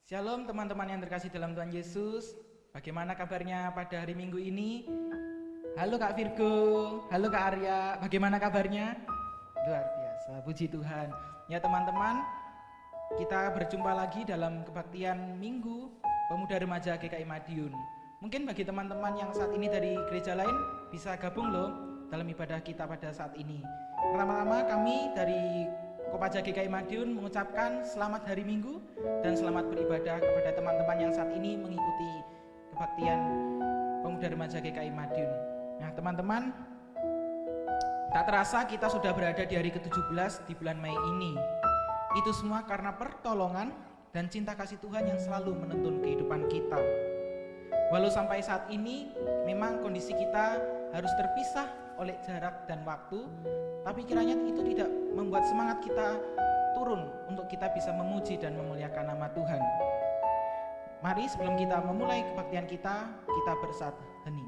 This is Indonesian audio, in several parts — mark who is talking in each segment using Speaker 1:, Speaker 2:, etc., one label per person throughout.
Speaker 1: Shalom teman-teman yang terkasih dalam Tuhan Yesus. Bagaimana kabarnya pada hari Minggu ini? Halo Kak Virgo, halo Kak Arya, bagaimana kabarnya? Luar biasa, puji Tuhan. Ya teman-teman, kita berjumpa lagi dalam kebaktian Minggu Pemuda Remaja GKI Madiun. Mungkin bagi teman-teman yang saat ini dari gereja lain bisa gabung loh dalam ibadah kita pada saat ini. Pertama-tama kami dari Kopaja GKI Madiun mengucapkan selamat hari Minggu dan selamat beribadah kepada teman-teman yang saat ini mengikuti kebaktian Pemuda Remaja GKI Madiun. Nah teman-teman, tak terasa kita sudah berada di hari ke-17 di bulan Mei ini. Itu semua karena pertolongan dan cinta kasih Tuhan yang selalu menuntun kehidupan kita. Walau sampai saat ini memang kondisi kita harus terpisah oleh jarak dan waktu, tapi kiranya itu tidak membuat semangat kita turun untuk kita bisa memuji dan memuliakan nama Tuhan. Mari sebelum kita memulai kebaktian kita bersatu hening.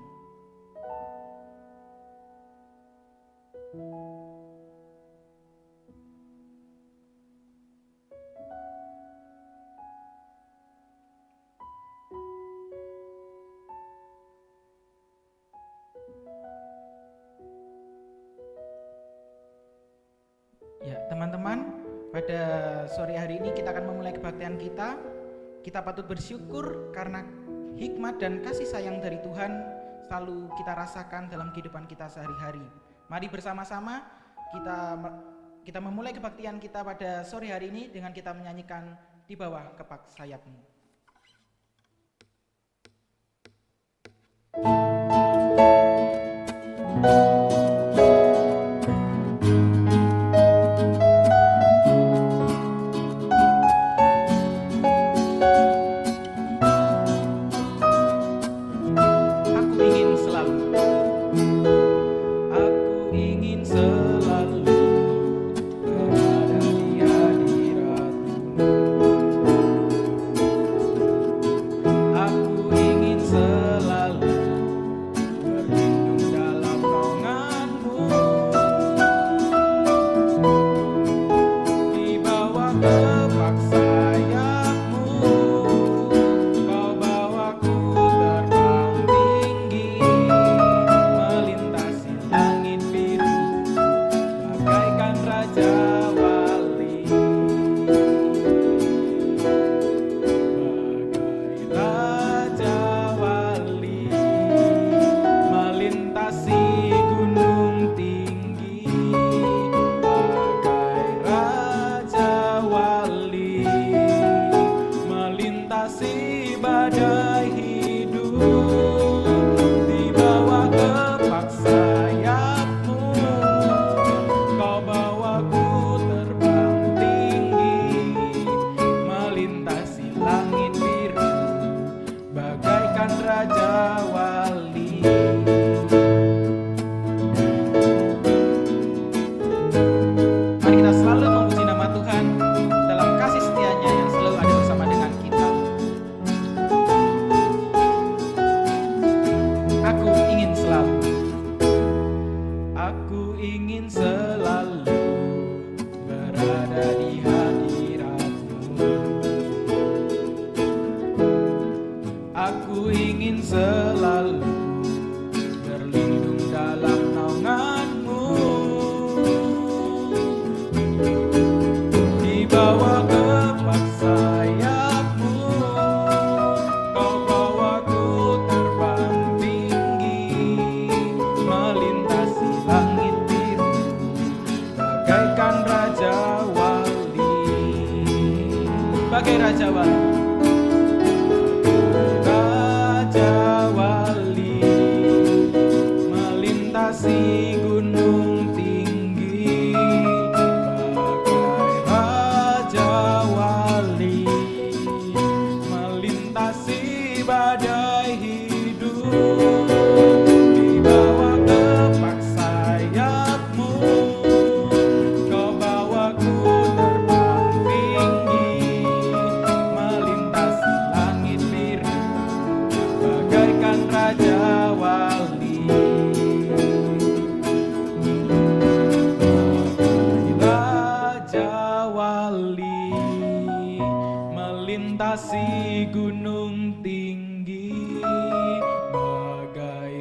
Speaker 1: Ya, teman-teman, pada sore hari ini kita akan memulai kebaktian kita. Kita patut bersyukur karena hikmat dan kasih sayang dari Tuhan selalu kita rasakan dalam kehidupan kita sehari-hari. Mari bersama-sama kita memulai kebaktian kita pada sore hari ini dengan kita menyanyikan Di Bawah Kepak Sayapmu.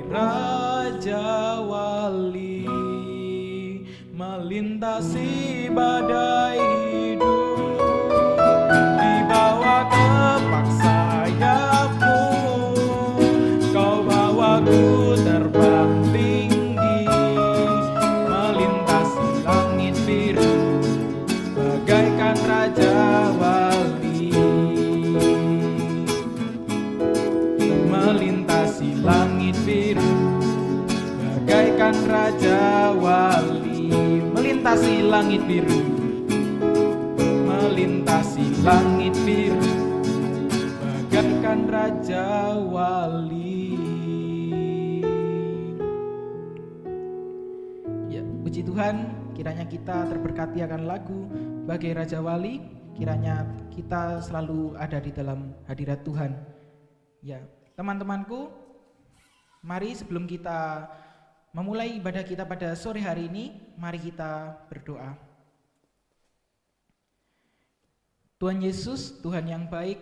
Speaker 1: Raja Wali, melintasi badai hidup, dibawa kepak sayapmu, kau bawaku terbang tinggi, melintasi langit biru, bagaikan Raja Wali, melintasi langit biru, bagaikan Raja Wali, melintasi langit biru, melintasi langit biru, bagaikan Raja Wali. Ya, puji Tuhan, kiranya kita terberkati akan lagu Bagai Raja Wali, kiranya kita selalu ada di dalam hadirat Tuhan. Ya, teman-temanku, mari sebelum kita memulai ibadah kita pada sore hari ini, mari kita berdoa. Tuhan Yesus, Tuhan yang baik,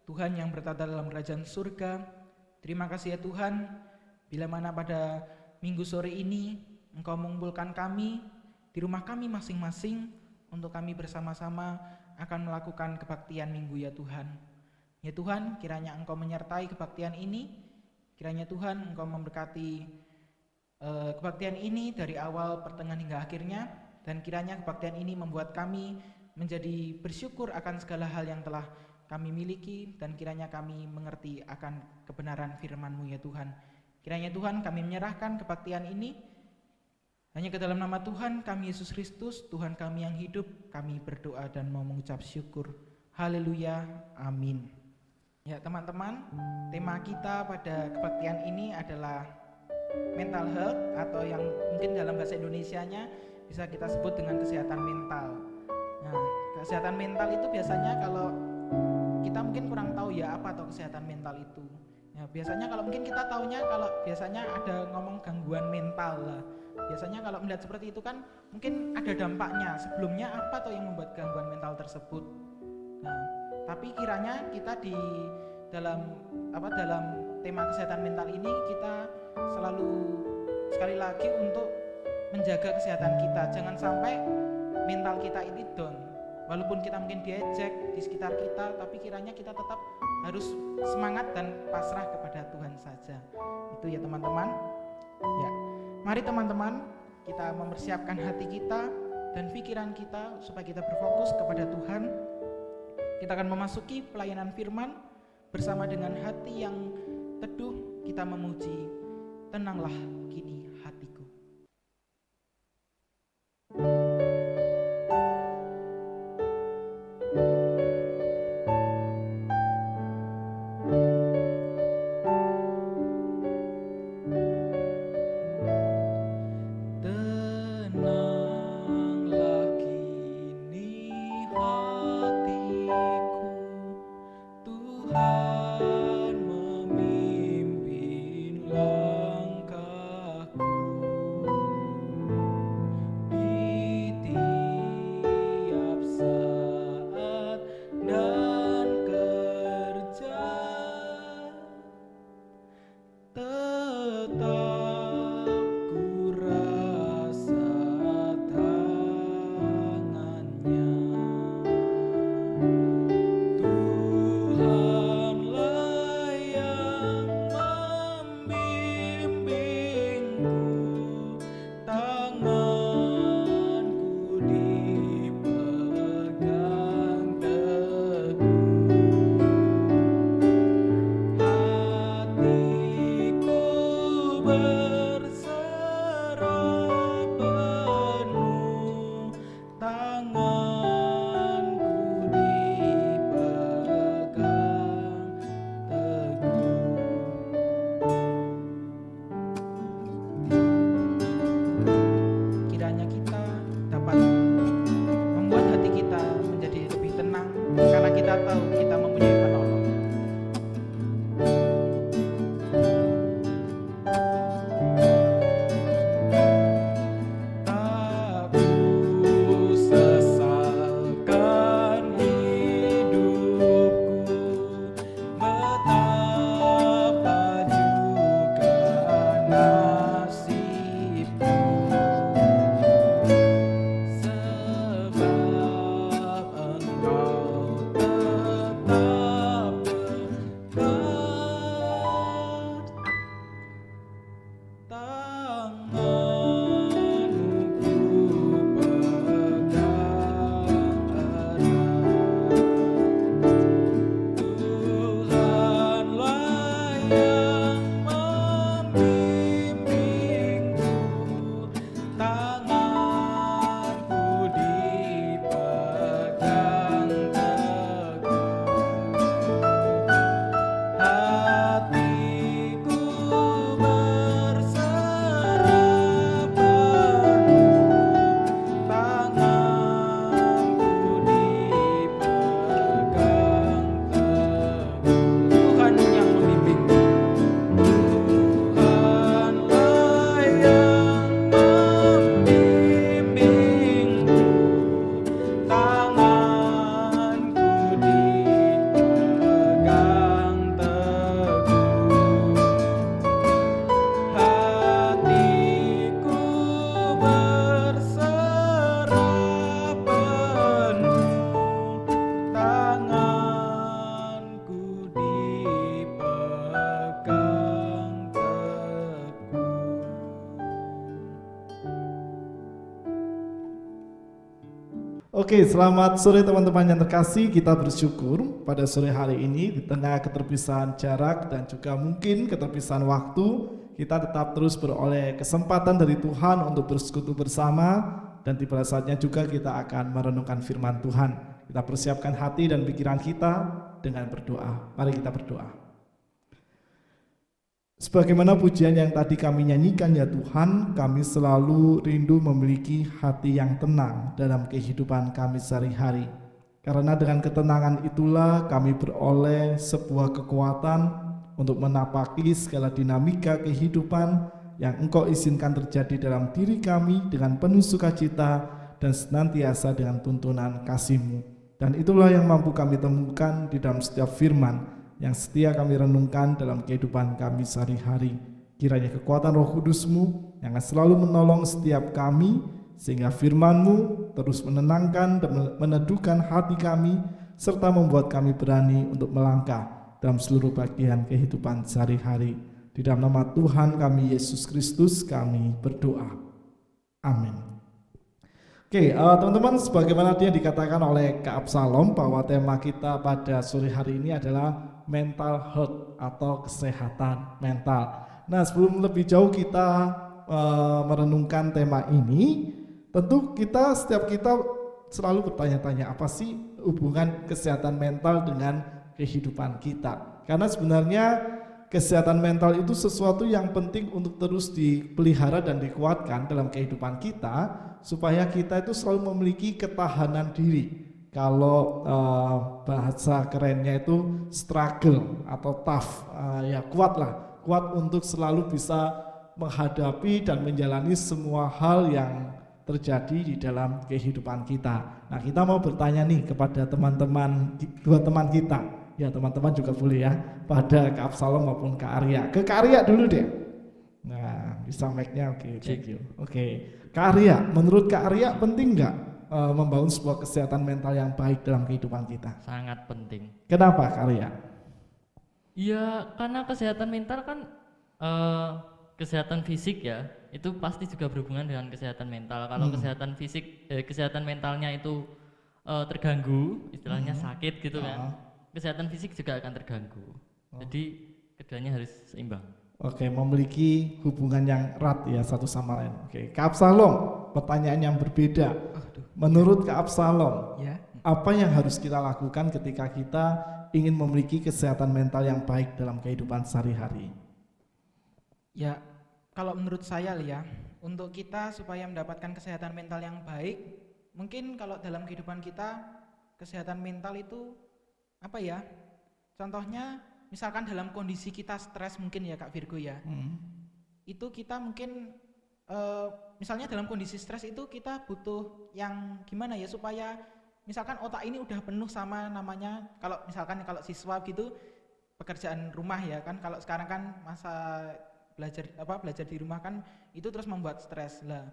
Speaker 1: Tuhan yang bertata dalam kerajaan surga, terima kasih ya Tuhan, bila mana pada minggu sore ini Engkau mengumpulkan kami di rumah kami masing-masing untuk kami bersama-sama akan melakukan kebaktian minggu ya Tuhan. Ya Tuhan, kiranya Engkau menyertai kebaktian ini, kiranya Tuhan Engkau memberkati kebaktian ini dari awal, pertengahan hingga akhirnya, dan kiranya kebaktian ini membuat kami menjadi bersyukur akan segala hal yang telah kami miliki, dan kiranya kami mengerti akan kebenaran firman-Mu ya Tuhan. Kiranya Tuhan kami menyerahkan kebaktian ini hanya ke dalam nama Tuhan kami Yesus Kristus, Tuhan kami yang hidup, kami berdoa dan mau mengucap syukur. Haleluya, amin. Ya teman-teman, tema kita pada kebaktian ini adalah mental health, atau yang mungkin dalam bahasa Indonesianya bisa kita sebut dengan kesehatan mental. Nah, kesehatan mental itu biasanya kalau kita mungkin kurang tahu ya apa atau kesehatan mental itu. Ya, biasanya kalau mungkin kita taunya kalau biasanya ada ngomong gangguan mental lah. Biasanya kalau melihat seperti itu kan mungkin ada dampaknya. Sebelumnya apa atau yang membuat gangguan mental tersebut. Nah, tapi kiranya kita di dalam tema kesehatan mental ini kita selalu sekali lagi untuk menjaga kesehatan kita. Jangan sampai mental kita ini down. Walaupun kita mungkin diejek di sekitar kita, tapi kiranya kita tetap harus semangat dan pasrah kepada Tuhan saja. Itu ya teman-teman. Ya, mari teman-teman kita mempersiapkan hati kita dan pikiran kita supaya kita berfokus kepada Tuhan. Kita akan memasuki pelayanan firman bersama dengan hati yang teduh, kita memuji, tenanglah kini hatiku. kasih-Mu. Sebab Engkau tetap dekat, tanganmu ku pegang erat. Tuhanlah yang membimbingku, tanganku dipegang teguh. Hatiku berserah penuh, tanganku dipegang teguh. Tuhan yang membimbingku, Tuhanlah yang membimbingku, tanganku dipegang teguh. Hatiku berserah penuh, tanganku dipegang teguh.
Speaker 2: Oke, selamat sore teman-teman yang terkasih. Kita bersyukur pada sore hari ini di tengah keterpisahan jarak dan juga mungkin keterpisahan waktu, kita tetap terus beroleh kesempatan dari Tuhan untuk bersekutu bersama, dan di pada saatnya juga kita akan merenungkan firman Tuhan. Kita persiapkan hati dan pikiran kita dengan berdoa. Mari kita berdoa. Sebagaimana pujian yang tadi kami nyanyikan, ya Tuhan, kami selalu rindu memiliki hati yang tenang dalam kehidupan kami sehari-hari. Karena dengan ketenangan itulah kami beroleh sebuah kekuatan untuk menapaki segala dinamika kehidupan yang Engkau izinkan terjadi dalam diri kami dengan penuh sukacita dan senantiasa dengan tuntunan kasih-Mu. Dan itulah yang mampu kami temukan di dalam setiap firman yang setia kami renungkan dalam kehidupan kami sehari-hari. Kiranya kekuatan Roh Kudus-Mu yang akan selalu menolong setiap kami, sehingga firman-Mu terus menenangkan dan meneduhkan hati kami, serta membuat kami berani untuk melangkah dalam seluruh bagian kehidupan sehari-hari. Di dalam nama Tuhan kami Yesus Kristus kami berdoa. Amin. Oke, teman-teman, sebagaimana dia dikatakan oleh Kak Absalom bahwa tema kita pada sore hari ini adalah mental health atau kesehatan mental. Nah, sebelum lebih jauh kita merenungkan tema ini, tentu setiap kita selalu bertanya-tanya, apa sih hubungan kesehatan mental dengan kehidupan kita? Karena sebenarnya kesehatan mental itu sesuatu yang penting untuk terus dipelihara dan dikuatkan dalam kehidupan kita, supaya kita itu selalu memiliki ketahanan diri. Kalau bahasa kerennya itu struggle atau tough, ya kuat untuk selalu bisa menghadapi dan menjalani semua hal yang terjadi di dalam kehidupan kita. Nah, kita mau bertanya nih kepada dua teman kita, ya teman-teman juga boleh ya, pada Kak Absalom maupun Kak Arya. Ke Kak Arya dulu deh. Nah, bisa mic-nya, oke, thank you. Oke, Kak Arya, menurut Kak Arya penting nggak membangun sebuah kesehatan mental yang baik dalam kehidupan kita?
Speaker 3: Sangat penting.
Speaker 2: Kenapa, Kak Arya?
Speaker 3: Ya, karena kesehatan mental kan kesehatan fisik ya, itu pasti juga berhubungan dengan kesehatan mental. Kalau kesehatan mentalnya itu terganggu, istilahnya sakit gitu kan, kesehatan fisik juga akan terganggu. Jadi keduanya harus seimbang.
Speaker 2: Oke, memiliki hubungan yang erat ya satu sama lain. Oke, Kak Absalom, pertanyaan yang berbeda. Menurut Kak Absalom,
Speaker 1: Ya.
Speaker 2: apa yang harus kita lakukan ketika kita ingin memiliki kesehatan mental yang baik dalam kehidupan sehari-hari?
Speaker 1: Ya, kalau menurut saya ya, untuk kita supaya mendapatkan kesehatan mental yang baik, mungkin kalau dalam kehidupan kita, kesehatan mental itu apa ya? Contohnya, misalkan dalam kondisi kita stres mungkin ya Kak Virgo ya, itu kita mungkin misalnya dalam kondisi stres itu kita butuh yang gimana ya, supaya misalkan otak ini udah penuh sama namanya, kalau misalkan kalau siswa gitu pekerjaan rumah ya kan, kalau sekarang kan masa belajar di rumah kan itu terus membuat stres lah.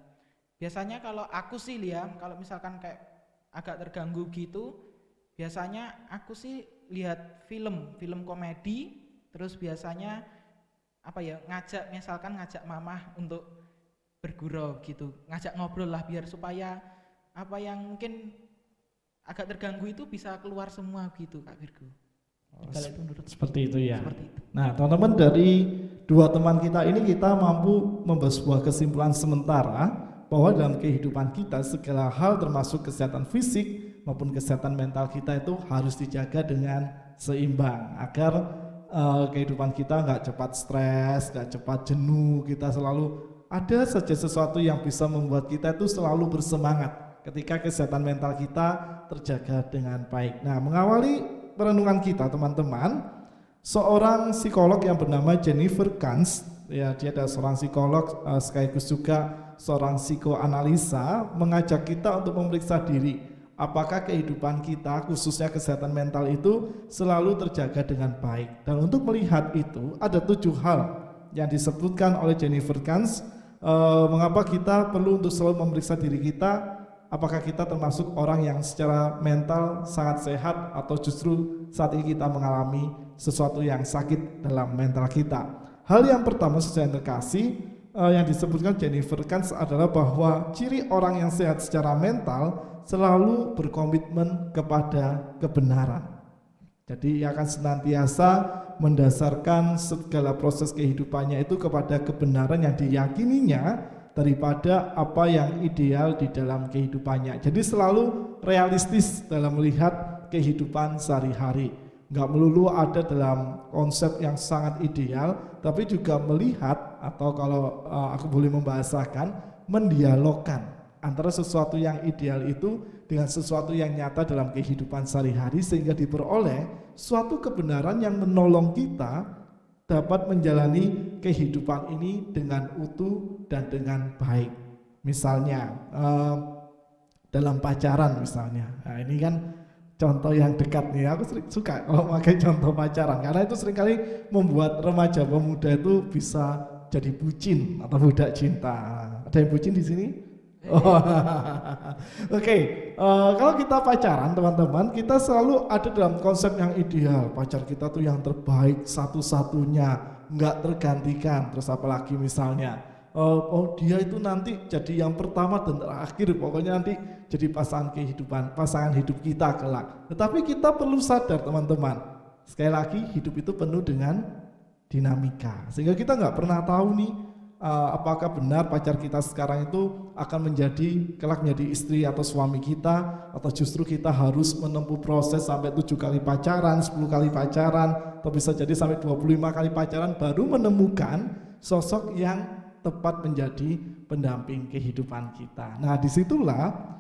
Speaker 1: Biasanya kalau aku sih lihat, kalau misalkan kayak agak terganggu gitu, biasanya aku sih lihat film komedi, terus biasanya ngajak mamah untuk bergurau gitu, ngajak ngobrol lah biar supaya apa yang mungkin agak terganggu itu bisa keluar semua gitu Kak Virgo. Kalau itu menurut
Speaker 2: Seperti itu ya.
Speaker 1: seperti itu.
Speaker 2: Nah, teman-teman, dari dua teman kita ini kita mampu membuat sebuah kesimpulan sementara bahwa dalam kehidupan kita segala hal termasuk kesehatan fisik maupun kesehatan mental kita itu harus dijaga dengan seimbang agar kehidupan kita nggak cepat stres, nggak cepat jenuh, kita selalu ada saja sesuatu yang bisa membuat kita itu selalu bersemangat ketika kesehatan mental kita terjaga dengan baik. Nah, mengawali perenungan kita teman-teman, seorang psikolog yang bernama Jennifer Kans, ya dia adalah seorang psikolog sekaligus juga seorang psikoanalisa, mengajak kita untuk memeriksa diri apakah kehidupan kita khususnya kesehatan mental itu selalu terjaga dengan baik. Dan untuk melihat itu ada 7 hal yang disebutkan oleh Jennifer Kans mengapa kita perlu untuk selalu memeriksa diri kita, apakah kita termasuk orang yang secara mental sangat sehat atau justru saat ini kita mengalami sesuatu yang sakit dalam mental kita. Hal yang pertama sesuai yang terkasih yang disebutkan Jennifer Kans adalah bahwa ciri orang yang sehat secara mental selalu berkomitmen kepada kebenaran. Jadi ia akan senantiasa mendasarkan segala proses kehidupannya itu kepada kebenaran yang diyakininya daripada apa yang ideal di dalam kehidupannya. Jadi selalu realistis dalam melihat kehidupan sehari-hari. Enggak melulu ada dalam konsep yang sangat ideal, tapi juga melihat atau kalau aku boleh membahasakan, mendialogkan antara sesuatu yang ideal itu dengan sesuatu yang nyata dalam kehidupan sehari-hari sehingga diperoleh suatu kebenaran yang menolong kita dapat menjalani kehidupan ini dengan utuh dan dengan baik. Misalnya dalam pacaran misalnya, nah ini kan contoh yang dekat nih, aku suka kalau pakai contoh pacaran karena itu seringkali membuat remaja pemuda itu bisa jadi bucin atau budak cinta. Ada yang bucin di sini? Oke, kalau kita pacaran teman-teman, kita selalu ada dalam konsep yang ideal. Pacar kita tuh yang terbaik, satu-satunya, nggak tergantikan. Terus apalagi misalnya, dia itu nanti jadi yang pertama dan terakhir, pokoknya nanti jadi pasangan hidup kita kelak. Tetapi kita perlu sadar teman-teman, sekali lagi hidup itu penuh dengan dinamika, sehingga kita nggak pernah tahu nih apakah benar pacar kita sekarang itu akan kelak menjadi istri atau suami kita, atau justru kita harus menempuh proses sampai 7 kali pacaran, 10 kali pacaran, atau bisa jadi sampai 25 kali pacaran baru menemukan sosok yang tepat menjadi pendamping kehidupan kita. Nah, disitulah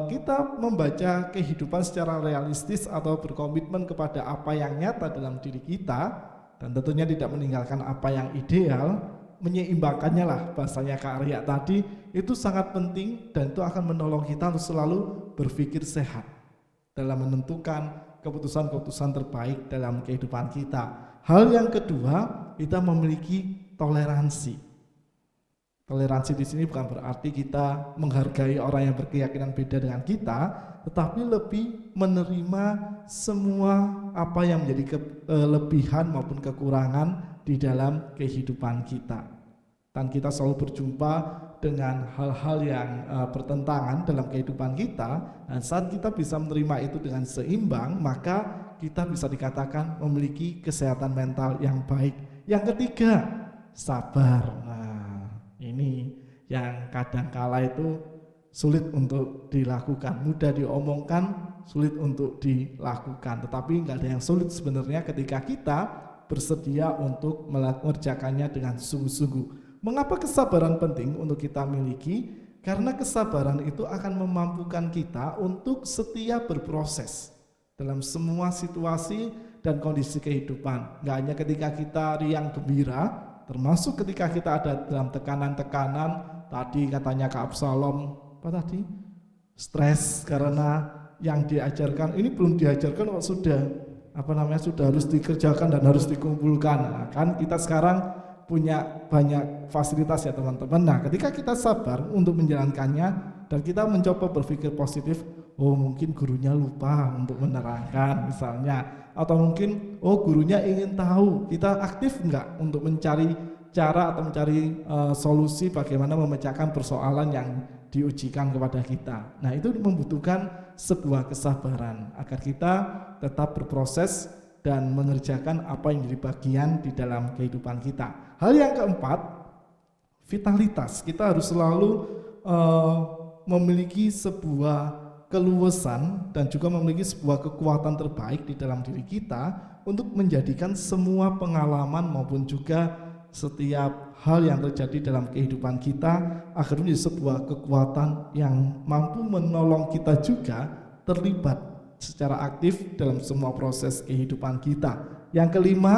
Speaker 2: kita membaca kehidupan secara realistis atau berkomitmen kepada apa yang nyata dalam diri kita, dan tentunya tidak meninggalkan apa yang ideal. Menyeimbangkannya lah, bahasanya Kak Arya tadi, itu sangat penting dan itu akan menolong kita untuk selalu berpikir sehat dalam menentukan keputusan-keputusan terbaik dalam kehidupan kita. Hal yang kedua, kita memiliki toleransi. Toleransi di sini bukan berarti kita menghargai orang yang berkeyakinan beda dengan kita, tetapi lebih menerima semua apa yang menjadi kelebihan maupun kekurangan di dalam kehidupan kita. Dan kita selalu berjumpa dengan hal-hal yang bertentangan dalam kehidupan kita, dan saat kita bisa menerima itu dengan seimbang, maka kita bisa dikatakan memiliki kesehatan mental yang baik. Yang ketiga, sabar. Nah, ini yang kadangkala itu sulit untuk dilakukan, mudah diomongkan, sulit untuk dilakukan. Tetapi nggak ada yang sulit sebenarnya ketika kita bersedia untuk mengerjakannya dengan sungguh-sungguh. Mengapa kesabaran penting untuk kita miliki? Karena kesabaran itu akan memampukan kita untuk setia berproses dalam semua situasi dan kondisi kehidupan. Nggak hanya ketika kita riang gembira, termasuk ketika kita ada dalam tekanan-tekanan. Tadi katanya Kak Absalom, apa tadi? Stres karena yang diajarkan, ini belum diajarkan kok sudah sudah harus dikerjakan dan harus dikumpulkan. Nah, kan kita sekarang punya banyak fasilitas ya teman-teman. Nah, ketika kita sabar untuk menjalankannya dan kita mencoba berpikir positif, oh mungkin gurunya lupa untuk menerangkan misalnya, atau mungkin oh gurunya ingin tahu, kita aktif enggak untuk mencari cara atau mencari solusi bagaimana memecahkan persoalan yang diujikan kepada kita. Nah, itu membutuhkan sebuah kesabaran agar kita tetap berproses dan mengerjakan apa yang menjadi bagian di dalam kehidupan kita. Hal yang keempat, vitalitas. Kita harus selalu memiliki sebuah keluasan dan juga memiliki sebuah kekuatan terbaik di dalam diri kita untuk menjadikan semua pengalaman maupun juga setiap hal yang terjadi dalam kehidupan kita agar menjadi sebuah kekuatan yang mampu menolong kita juga terlibat secara aktif dalam semua proses kehidupan kita. Yang kelima,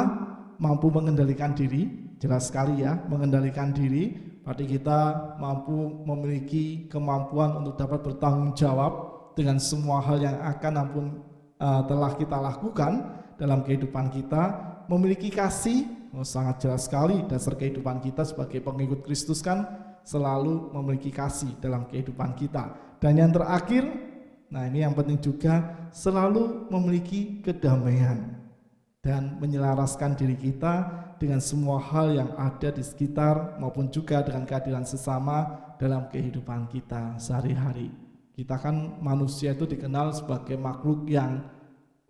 Speaker 2: mampu mengendalikan diri. Jelas sekali ya, mengendalikan diri. Berarti kita mampu memiliki kemampuan untuk dapat bertanggung jawab dengan semua hal yang telah kita lakukan dalam kehidupan kita. Memiliki kasih, sangat jelas sekali dasar kehidupan kita sebagai pengikut Kristus kan selalu memiliki kasih dalam kehidupan kita. Dan yang terakhir, nah ini yang penting juga, selalu memiliki kedamaian dan menyelaraskan diri kita dengan semua hal yang ada di sekitar maupun juga dengan keadilan sesama dalam kehidupan kita sehari-hari. Kita kan manusia itu dikenal sebagai makhluk yang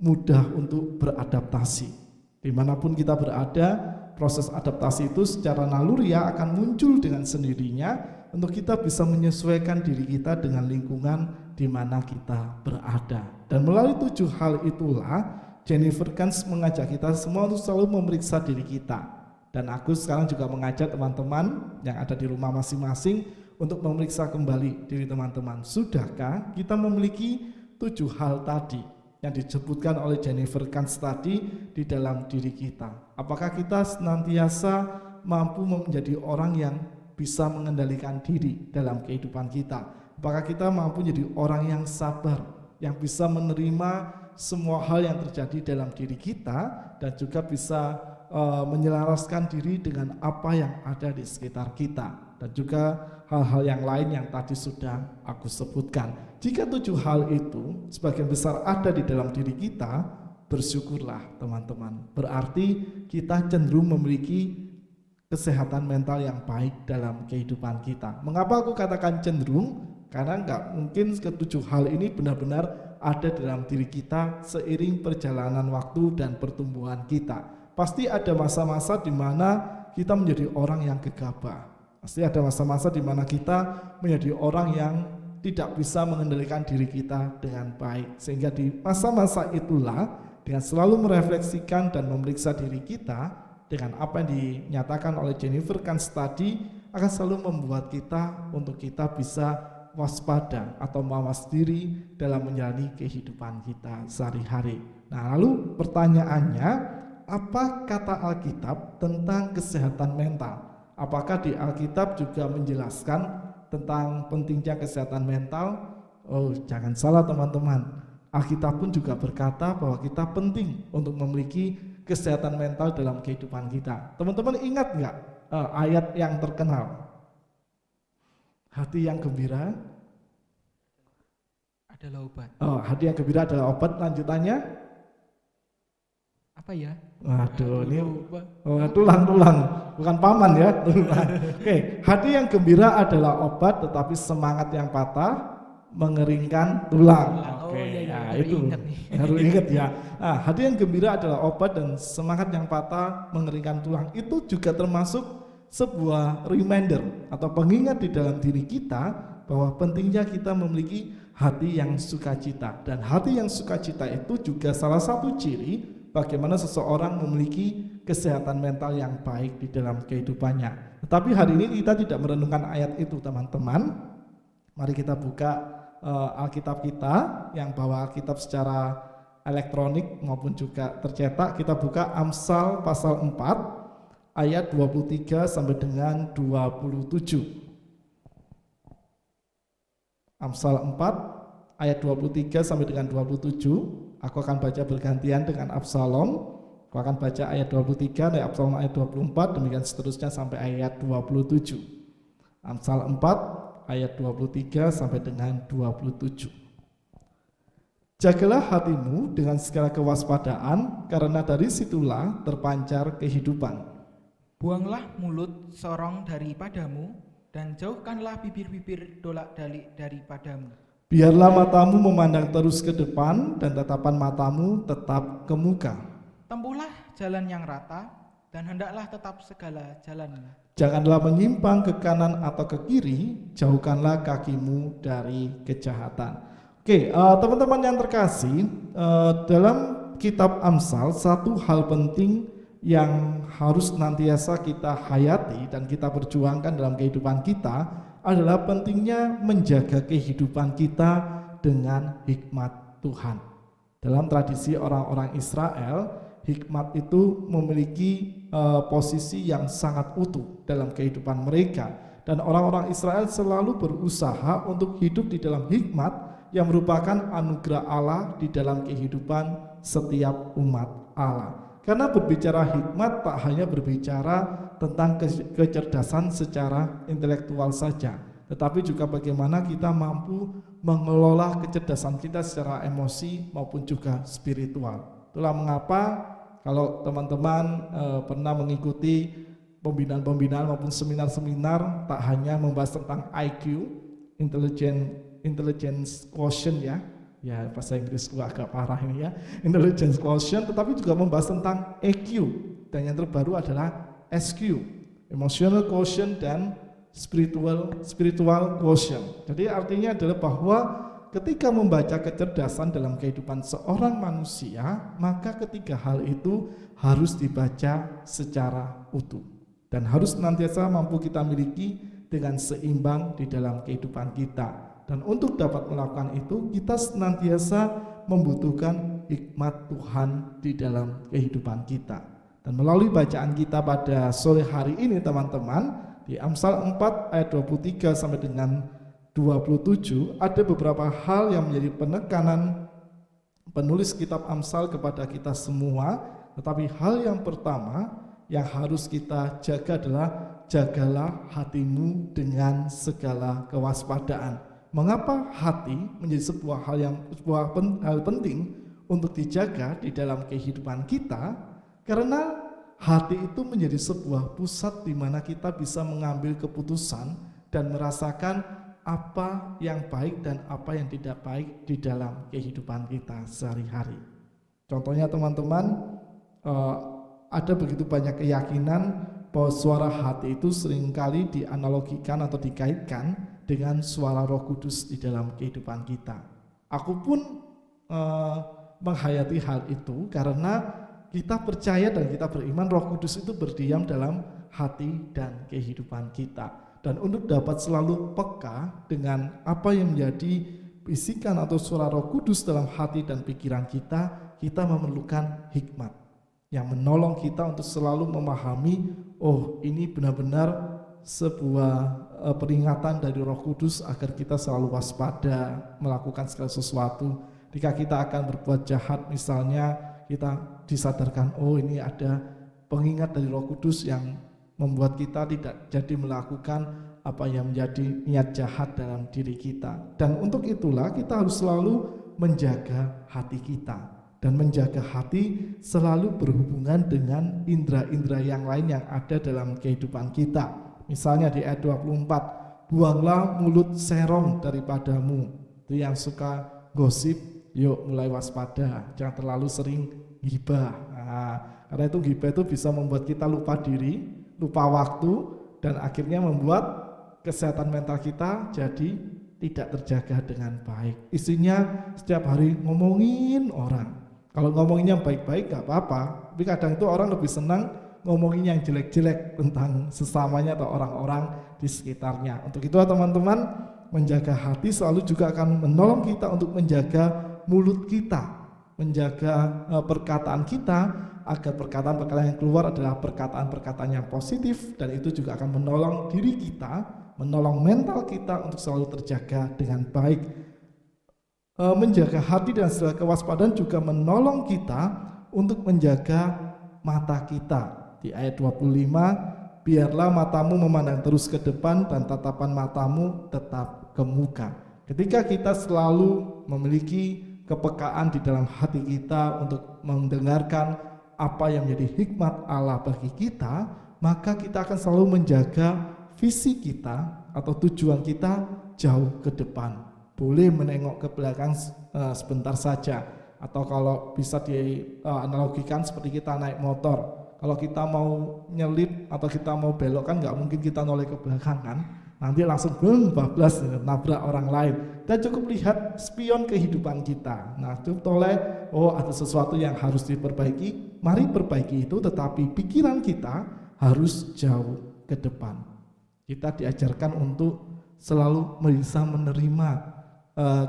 Speaker 2: mudah untuk beradaptasi. Dimanapun kita berada, proses adaptasi itu secara naluriah akan muncul dengan sendirinya untuk kita bisa menyesuaikan diri kita dengan lingkungan di mana kita berada. Dan melalui 7 hal itulah Jennifer Kans mengajak kita semua untuk selalu memeriksa diri kita. Dan aku sekarang juga mengajak teman-teman yang ada di rumah masing-masing untuk memeriksa kembali diri teman-teman. Sudahkah kita memiliki 7 hal tadi yang disebutkan oleh Jennifer Kans tadi di dalam diri kita? Apakah kita senantiasa mampu menjadi orang yang bisa mengendalikan diri dalam kehidupan kita? Apakah kita mampu menjadi orang yang sabar, yang bisa menerima semua hal yang terjadi dalam diri kita dan juga bisa menyelaraskan diri dengan apa yang ada di sekitar kita, dan juga hal-hal yang lain yang tadi sudah aku sebutkan. Jika 7 hal itu sebagian besar ada di dalam diri kita, bersyukurlah teman-teman. Berarti kita cenderung memiliki kesehatan mental yang baik dalam kehidupan kita. Mengapa aku katakan cenderung? Karena enggak mungkin ke-7 hal ini benar-benar ada dalam diri kita seiring perjalanan waktu dan pertumbuhan kita. Pasti ada masa-masa di mana kita menjadi orang yang gegabah. Pasti ada masa-masa di mana kita menjadi orang yang tidak bisa mengendalikan diri kita dengan baik. Sehingga di masa-masa itulah dengan selalu merefleksikan dan memeriksa diri kita dengan apa yang dinyatakan oleh Jennifer Kans tadi akan selalu membuat kita untuk kita bisa waspada atau mawas diri dalam menjalani kehidupan kita sehari-hari. Nah, lalu pertanyaannya, apa kata Alkitab tentang kesehatan mental? Apakah di Alkitab juga menjelaskan tentang pentingnya kesehatan mental? Oh, jangan salah teman-teman. Alkitab pun juga berkata bahwa kita penting untuk memiliki kesehatan mental dalam kehidupan kita. Teman-teman ingat nggak ayat yang terkenal? Hati yang gembira
Speaker 1: adalah obat.
Speaker 2: Oh, hati yang gembira adalah obat. Lanjutannya
Speaker 1: apa ya?
Speaker 2: Waduh, ini tulang-tulang, bukan paman ya. Oke, hati yang gembira adalah obat, tetapi semangat yang patah mengeringkan tulang.
Speaker 1: Oke,
Speaker 2: ya
Speaker 1: baru
Speaker 2: itu
Speaker 1: ingat nih.
Speaker 2: harus ingat ya. Nah, hati yang gembira adalah obat dan semangat yang patah mengeringkan tulang. Itu juga termasuk sebuah reminder atau pengingat di dalam diri kita bahwa pentingnya kita memiliki hati yang sukacita. Dan hati yang sukacita itu juga salah satu ciri bagaimana seseorang memiliki kesehatan mental yang baik di dalam kehidupannya. Tetapi hari ini kita tidak merenungkan ayat itu teman-teman. Mari kita buka Alkitab kita yang bawa Alkitab secara elektronik maupun juga tercetak. Kita buka Amsal pasal 4 ayat 23 sampai dengan 27. Amsal 4 ayat 23 sampai dengan 27. Aku akan baca bergantian dengan Absalom Aku akan baca ayat 23 dari Amsal ayat 24, demikian seterusnya sampai ayat 27. Amsal 4 ayat 23 sampai dengan 27. Jagalah hatimu dengan segala kewaspadaan, karena dari situlah terpancar kehidupan.
Speaker 1: Buanglah mulut sorong daripadamu, dan jauhkanlah bibir-bibir dolak-dalik daripadamu.
Speaker 2: Biarlah matamu memandang terus ke depan, dan tatapan matamu tetap ke muka.
Speaker 1: Tempuhlah jalan yang rata, dan hendaklah tetap segala jalanmu.
Speaker 2: Janganlah menyimpang ke kanan atau ke kiri, jauhkanlah kakimu dari kejahatan. Oke, teman-teman yang terkasih, dalam kitab Amsal, satu hal penting yang harus nantiasa kita hayati dan kita perjuangkan dalam kehidupan kita adalah pentingnya menjaga kehidupan kita dengan hikmat Tuhan. Dalam tradisi orang-orang Israel, hikmat itu memiliki posisi yang sangat utuh dalam kehidupan mereka, dan orang-orang Israel selalu berusaha untuk hidup di dalam hikmat yang merupakan anugerah Allah di dalam kehidupan setiap umat Allah. Karena berbicara hikmat tak hanya berbicara tentang kecerdasan secara intelektual saja, tetapi juga bagaimana kita mampu mengelola kecerdasan kita secara emosi maupun juga spiritual. Itulah mengapa kalau teman-teman pernah mengikuti pembinaan-pembinaan maupun seminar-seminar, tak hanya membahas tentang IQ, intelligence quotient ya bahasa Inggris gua agak parah ini ya, intelligence quotient, tetapi juga membahas tentang EQ, dan yang terbaru adalah SQ, emotional quotient dan spiritual quotient. Jadi artinya adalah bahwa ketika membaca kecerdasan dalam kehidupan seorang manusia, maka ketiga hal itu harus dibaca secara utuh dan harus senantiasa mampu kita miliki dengan seimbang di dalam kehidupan kita. Dan untuk dapat melakukan itu, kita senantiasa membutuhkan hikmat Tuhan di dalam kehidupan kita. Dan melalui bacaan kita pada sore hari ini teman-teman, di Amsal 4 ayat 23 sampai dengan 27, ada beberapa hal yang menjadi penekanan penulis kitab Amsal kepada kita semua. Tetapi hal yang pertama yang harus kita jaga adalah jagalah hatimu dengan segala kewaspadaan. Mengapa hati menjadi sebuah hal penting untuk dijaga di dalam kehidupan kita? Karena hati itu menjadi sebuah pusat di mana kita bisa mengambil keputusan dan merasakan apa yang baik dan apa yang tidak baik di dalam kehidupan kita sehari-hari. Contohnya teman-teman, ada begitu banyak keyakinan bahwa suara hati itu seringkali dianalogikan atau dikaitkan dengan suara Roh Kudus di dalam kehidupan kita. Aku pun menghayati hal itu karena kita percaya dan kita beriman Roh Kudus itu berdiam dalam hati dan kehidupan kita. Dan untuk dapat selalu peka dengan apa yang menjadi bisikan atau suara Roh Kudus dalam hati dan pikiran kita, kita memerlukan hikmat yang menolong kita untuk selalu memahami, oh ini benar-benar sebuah peringatan dari Roh Kudus agar kita selalu waspada melakukan segala sesuatu. Jika kita akan berbuat jahat misalnya, kita disadarkan, oh ini ada pengingat dari Roh Kudus yang membuat kita tidak jadi melakukan apa yang menjadi niat jahat dalam diri kita. Dan untuk itulah kita harus selalu menjaga hati kita, dan menjaga hati selalu berhubungan dengan indera-indera yang lain yang ada dalam kehidupan kita. Misalnya di ayat 24, buanglah mulut serong daripadamu. Itu yang suka gosip, yuk mulai waspada, jangan terlalu sering gibah. Karena itu gibah itu bisa membuat kita lupa diri, lupa waktu, dan akhirnya membuat kesehatan mental kita jadi tidak terjaga dengan baik. Isinya setiap hari ngomongin orang. Kalau ngomongin yang baik-baik gak apa-apa, tapi kadang itu orang lebih senang ngomongin yang jelek-jelek tentang sesamanya atau orang-orang di sekitarnya. Untuk itu teman-teman, menjaga hati selalu juga akan menolong kita untuk menjaga mulut kita, menjaga perkataan kita, agar perkataan-perkataan yang keluar adalah perkataan-perkataan yang positif, dan itu juga akan menolong diri kita, menolong mental kita untuk selalu terjaga dengan baik. Menjaga hati dan segala kewaspadaan juga menolong kita untuk menjaga mata kita. Di ayat 25, biarlah matamu memandang terus ke depan dan tatapan matamu tetap ke muka. Ketika kita selalu memiliki kepekaan di dalam hati kita untuk mendengarkan apa yang menjadi hikmat Allah bagi kita, maka kita akan selalu menjaga visi kita atau tujuan kita jauh ke depan. Boleh menengok ke belakang sebentar saja, atau kalau bisa dianalogikan seperti kita naik motor. Kalau kita mau nyelip atau kita mau belok kan nggak mungkin kita noleh ke belakang kan, nanti langsung bablas nabrak orang lain. Kita cukup lihat spion kehidupan kita. Nah, cukup toleh, oh ada sesuatu yang harus diperbaiki, mari perbaiki itu, tetapi pikiran kita harus jauh ke depan. Kita diajarkan untuk selalu bisa menerima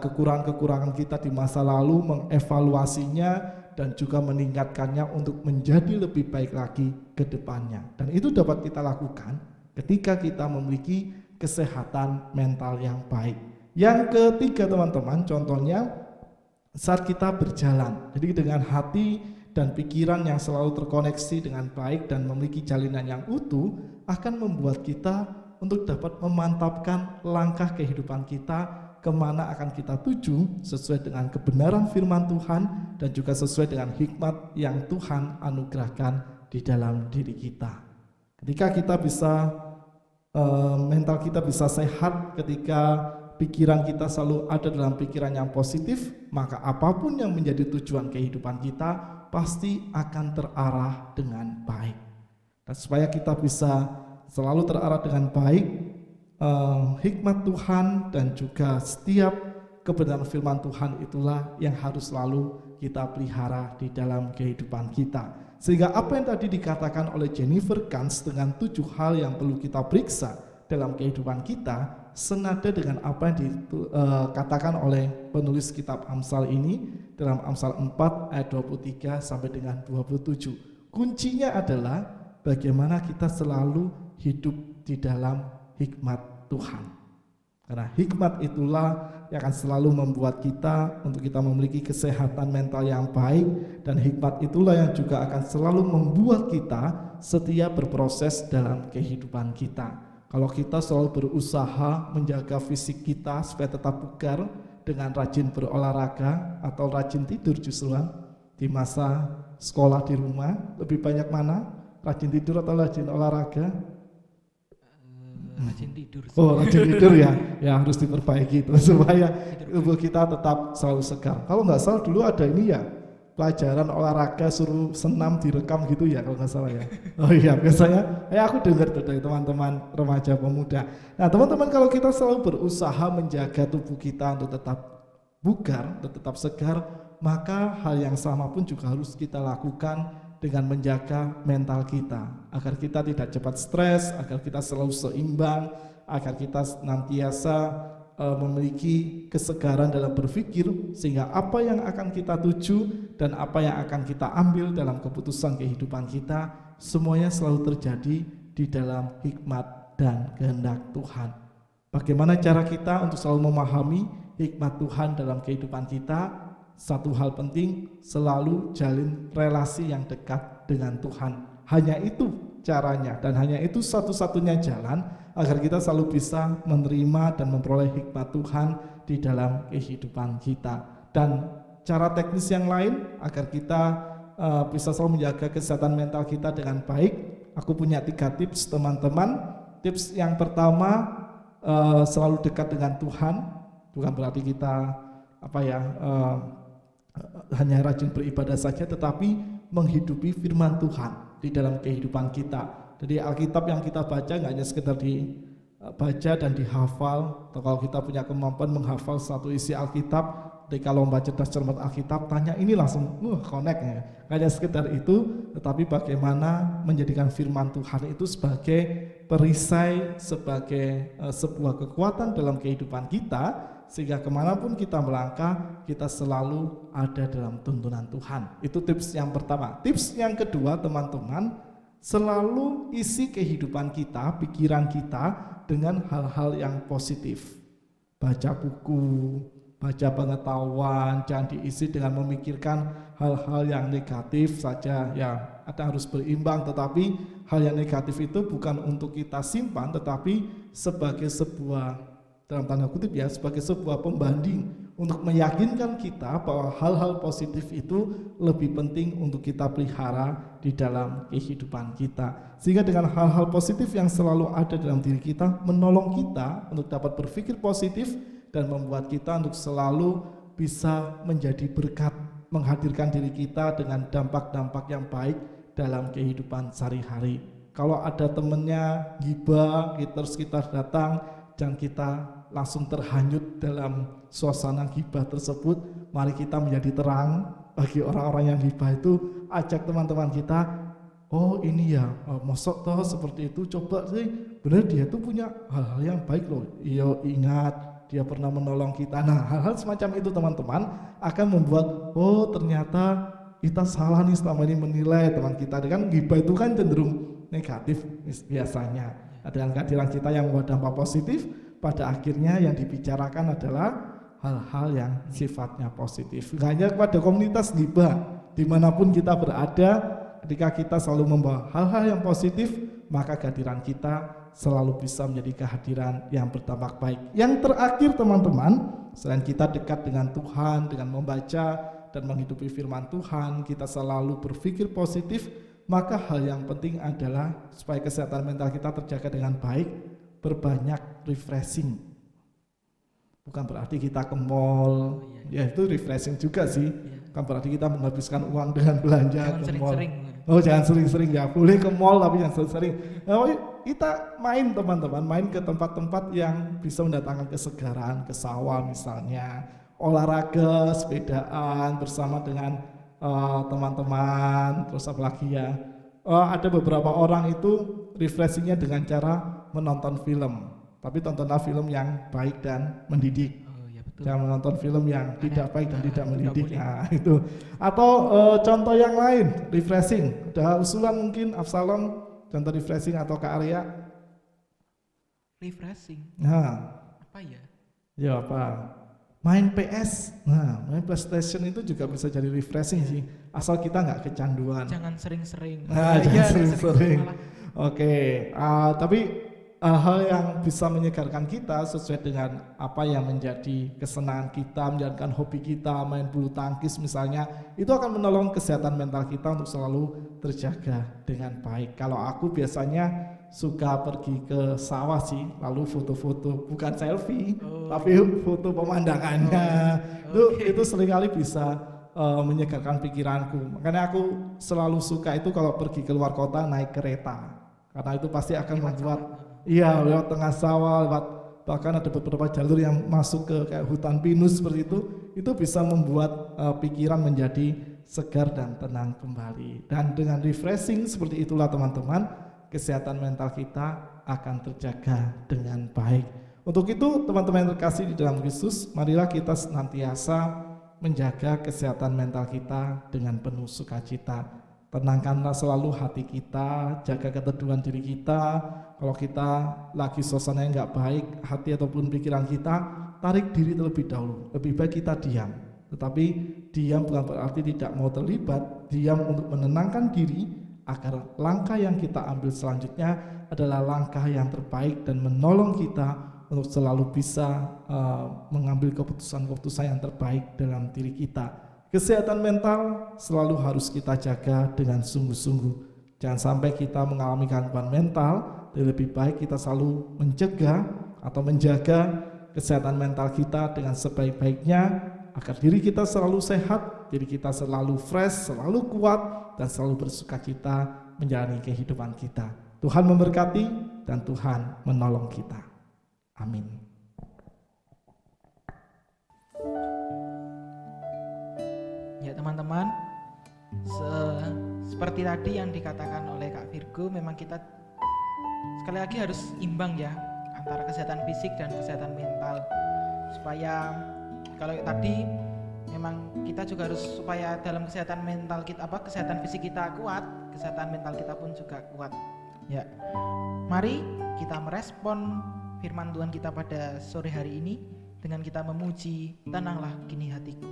Speaker 2: kekurangan-kekurangan kita di masa lalu, mengevaluasinya dan juga meningkatkannya untuk menjadi lebih baik lagi ke depannya. Dan itu dapat kita lakukan ketika kita memiliki kesehatan mental yang baik. Yang ketiga teman-teman, contohnya saat kita berjalan. Jadi dengan hati dan pikiran yang selalu terkoneksi dengan baik dan memiliki jalinan yang utuh akan membuat kita untuk dapat memantapkan langkah kehidupan kita kemana akan kita tuju sesuai dengan kebenaran firman Tuhan dan juga sesuai dengan hikmat yang Tuhan anugerahkan di dalam diri kita. Ketika kita bisa mental kita bisa sehat, ketika pikiran kita selalu ada dalam pikiran yang positif, maka apapun yang menjadi tujuan kehidupan kita pasti akan terarah dengan baik. Dan supaya kita bisa selalu terarah dengan baik, hikmat Tuhan dan juga setiap kebenaran firman Tuhan itulah yang harus selalu kita pelihara di dalam kehidupan kita. Sehingga apa yang tadi dikatakan oleh Jennifer Kans dengan 7 hal yang perlu kita periksa dalam kehidupan kita senada dengan apa yang dikatakan oleh penulis kitab Amsal ini dalam Amsal 4 ayat 23 sampai dengan 27. Kuncinya adalah bagaimana kita selalu hidup di dalam hikmat Tuhan. Karena hikmat itulah yang akan selalu membuat kita untuk kita memiliki kesehatan mental yang baik, dan hikmat itulah yang juga akan selalu membuat kita setia berproses dalam kehidupan kita. Kalau kita selalu berusaha menjaga fisik kita supaya tetap bugar dengan rajin berolahraga atau rajin tidur, justruan di masa sekolah di rumah lebih banyak mana? Rajin tidur atau rajin olahraga?
Speaker 1: Rajin tidur.
Speaker 2: Oh, rajin tidur ya, ya harus diperbaiki itu supaya tubuh kita tetap selalu segar. Kalau nggak salah dulu ada ini ya, pelajaran olahraga suruh senam direkam gitu ya kalau nggak salah ya. Oh iya, biasanya aku dengar tuh dari teman-teman remaja pemuda. Nah teman-teman, kalau kita selalu berusaha menjaga tubuh kita untuk tetap bugar, untuk tetap segar, maka hal yang sama pun juga harus kita lakukan dengan menjaga mental kita, agar kita tidak cepat stres, agar kita selalu seimbang, agar kita senantiasa memiliki kesegaran dalam berpikir, sehingga apa yang akan kita tuju dan apa yang akan kita ambil dalam keputusan kehidupan kita, semuanya selalu terjadi di dalam hikmat dan kehendak Tuhan. Bagaimana cara kita untuk selalu memahami hikmat Tuhan dalam kehidupan kita? Satu hal penting, selalu jalin relasi yang dekat dengan Tuhan. Hanya itu caranya dan hanya itu satu-satunya jalan agar kita selalu bisa menerima dan memperoleh hikmat Tuhan di dalam kehidupan kita. Dan cara teknis yang lain agar kita bisa selalu menjaga kesehatan mental kita dengan baik, aku punya 3 tips teman-teman. Tips yang pertama, selalu dekat dengan Tuhan. Bukan berarti kita hanya rajin beribadah saja, tetapi menghidupi firman Tuhan di dalam kehidupan kita. Jadi Alkitab yang kita baca nggak hanya sekedar dibaca dan dihafal, atau kalau kita punya kemampuan menghafal satu isi Alkitab, ketika lomba cerdas cermat Alkitab, tanya ini langsung connect ya. Nggak hanya sekedar itu, tetapi bagaimana menjadikan firman Tuhan itu sebagai perisai, sebagai sebuah kekuatan dalam kehidupan kita, sehingga kemanapun kita melangkah, kita selalu ada dalam tuntunan Tuhan. Itu tips yang pertama. Tips yang kedua teman-teman, selalu isi kehidupan kita, pikiran kita dengan hal-hal yang positif. Baca buku, baca pengetahuan, jangan diisi dengan memikirkan hal-hal yang negatif saja ya. ada harus berimbang, tetapi hal yang negatif itu bukan untuk kita simpan, tetapi sebagai sebuah, dalam tanda kutip ya, sebagai sebuah pembanding untuk meyakinkan kita bahwa hal-hal positif itu lebih penting untuk kita pelihara di dalam kehidupan kita. Sehingga dengan hal-hal positif yang selalu ada dalam diri kita, menolong kita untuk dapat berpikir positif dan membuat kita untuk selalu bisa menjadi berkat, menghadirkan diri kita dengan dampak-dampak yang baik dalam kehidupan sehari-hari. Kalau ada temennya gibah, terus kita datang dan kita langsung terhanyut dalam suasana gibah tersebut, mari kita menjadi terang bagi orang-orang yang gibah itu. Ajak teman-teman kita, oh ini ya, mosok toh seperti itu, coba sih, benar dia tuh punya hal-hal yang baik loh. Iya, ingat dia pernah menolong kita. Nah, hal-hal semacam itu teman-teman akan membuat, oh ternyata kita salah nih selama ini menilai teman kita. Kan gibah itu kan cenderung negatif biasanya. Dengan kehadiran kita yang membawa dampak positif, pada akhirnya yang dibicarakan adalah hal-hal yang sifatnya positif. Nggak hanya pada komunitas gibah, dimanapun kita berada, ketika kita selalu membawa hal-hal yang positif, maka kehadiran kita selalu bisa menjadi kehadiran yang berdampak baik. Yang terakhir teman-teman, selain kita dekat dengan Tuhan, dengan membaca dan menghidupi firman Tuhan, kita selalu berpikir positif, maka hal yang penting adalah supaya kesehatan mental kita terjaga dengan baik, berbanyak refreshing. Bukan berarti kita ke mall, ya itu refreshing juga sih. Bukan berarti kita menghabiskan uang dengan belanja
Speaker 1: Jangan
Speaker 2: ke mall.
Speaker 1: sering-sering.
Speaker 2: Oh jangan sering-sering, ya boleh ke mall tapi jangan sering-sering. Oh, kita main teman-teman, main ke tempat-tempat yang bisa mendatangkan kesegaran, ke sawah misalnya, olahraga, sepedaan bersama dengan teman-teman, terus apa lagi ya? Ada beberapa orang itu refreshingnya dengan cara menonton film, tapi tontonlah film yang baik dan mendidik.
Speaker 1: Oh iya betul.
Speaker 2: Jangan menonton film yang tidak baik dan tidak mendidik.
Speaker 1: boleh.
Speaker 2: Nah, itu. Atau contoh yang lain, refreshing. Ada usulan mungkin Absalom, contoh refreshing atau Kak Arya?
Speaker 1: Refreshing.
Speaker 2: Nah,
Speaker 1: Apa ya?
Speaker 2: ya apa? Main PS. Nah, main PlayStation itu juga bisa jadi refreshing sih, asal kita nggak kecanduan.
Speaker 1: Jangan sering-sering.
Speaker 2: Nah,
Speaker 1: Iya,
Speaker 2: jangan sering-sering.
Speaker 1: malah.
Speaker 2: Oke, tapi hal yang bisa menyegarkan kita sesuai dengan apa yang menjadi kesenangan kita, menjalankan hobi kita, main bulu tangkis misalnya, itu akan menolong kesehatan mental kita untuk selalu terjaga dengan baik. Kalau aku biasanya suka pergi ke sawah sih, lalu foto-foto, bukan selfie, tapi foto pemandangannya. Itu seringkali bisa menyegarkan pikiranku. Makanya aku selalu suka itu kalau pergi keluar kota naik kereta, karena itu pasti akan membuat lewat tengah sawah, bahkan ada beberapa jalur yang masuk ke kayak hutan pinus seperti itu bisa membuat pikiran menjadi segar dan tenang kembali. Dan dengan refreshing seperti itulah teman-teman, kesehatan mental kita akan terjaga dengan baik. Untuk itu teman-teman yang terkasih di dalam Kristus, marilah kita senantiasa menjaga kesehatan mental kita dengan penuh sukacita. Tenangkanlah selalu hati kita, jaga keteduhan diri kita. Kalau kita lagi suasana yang nggak baik, hati ataupun pikiran kita, tarik diri terlebih dahulu. Lebih baik kita diam. Tetapi diam bukan berarti tidak mau terlibat. Diam untuk menenangkan diri, agar langkah yang kita ambil selanjutnya adalah langkah yang terbaik dan menolong kita untuk selalu bisa mengambil keputusan-keputusan yang terbaik dalam diri kita. Kesehatan mental selalu harus kita jaga dengan sungguh-sungguh. Jangan sampai kita mengalami gangguan mental, lebih baik kita selalu mencegah atau menjaga kesehatan mental kita dengan sebaik-baiknya agar diri kita selalu sehat, diri kita selalu fresh, selalu kuat, dan selalu bersukacita menjalani kehidupan kita. Tuhan memberkati dan Tuhan menolong kita. Amin.
Speaker 1: Ya teman-teman, seperti tadi yang dikatakan oleh Kak Virgo, memang kita sekali lagi harus imbang ya antara kesehatan fisik dan kesehatan mental, supaya kalau tadi memang kita juga harus supaya dalam kesehatan mental kita kesehatan fisik kita kuat, kesehatan mental kita pun juga kuat. Ya, mari kita merespon firman Tuhan kita pada sore hari ini dengan kita memuji, tenanglah kini hatiku.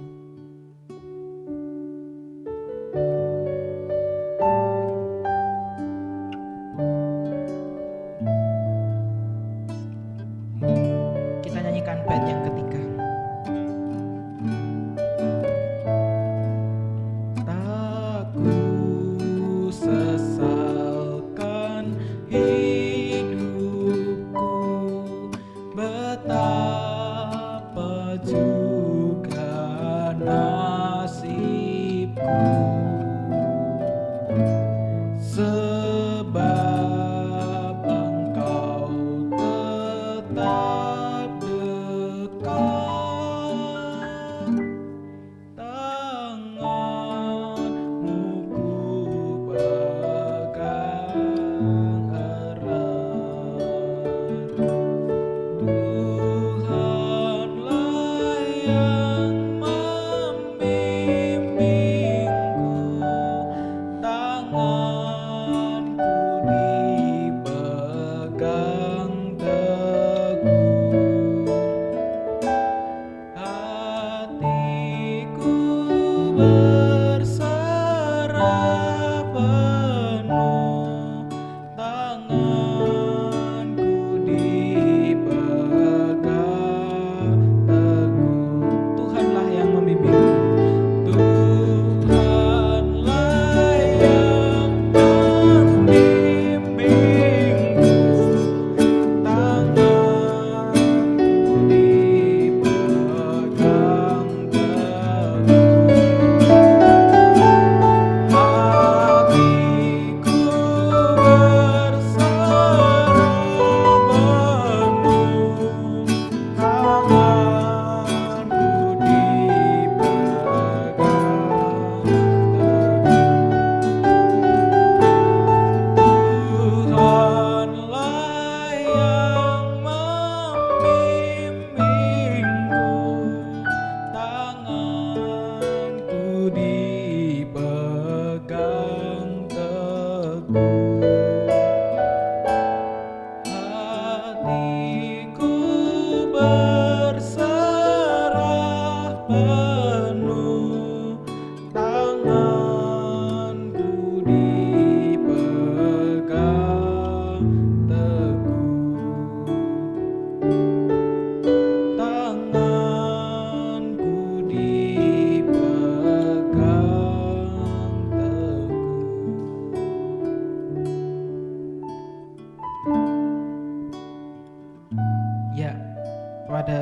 Speaker 1: Pada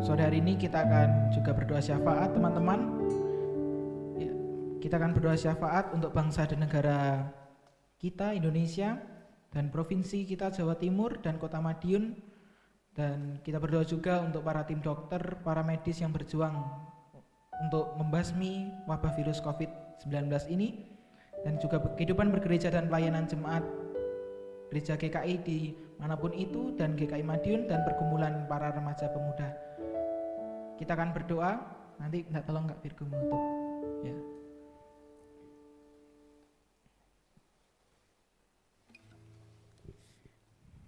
Speaker 1: sore hari ini kita akan juga berdoa syafaat, teman-teman. Ya, kita akan berdoa syafaat untuk bangsa dan negara kita, Indonesia, dan provinsi kita, Jawa Timur, dan Kota Madiun. Dan kita berdoa juga untuk para tim dokter, para medis yang berjuang untuk membasmi wabah virus COVID-19 ini, dan juga kehidupan bergereja dan pelayanan jemaat gereja GKI di manapun itu, dan GKI Madiun, dan pergumulan para remaja pemuda. Kita akan berdoa. Nanti tolong Kak Virgo menutup ya.